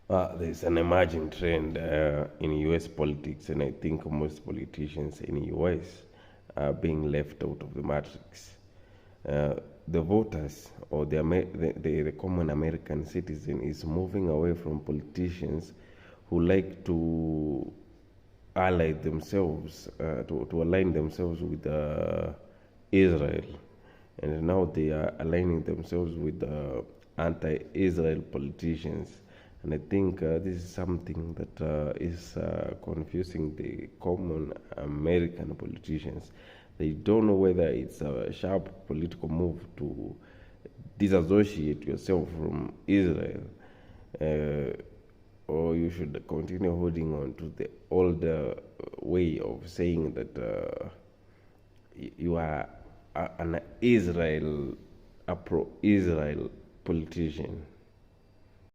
There's an emerging trend in US politics, and I think most politicians in the US are being left out of the matrix. The voters or the common American citizen is moving away from politicians who like to ally themselves, to align themselves with Israel. And now they are aligning themselves with anti-Israel politicians. And I think this is something that is confusing the common American politicians. They don't know whether it's a sharp political move to disassociate yourself from Israel, or you should continue holding on to the older way of saying that you are an Israel, a pro-Israel politician.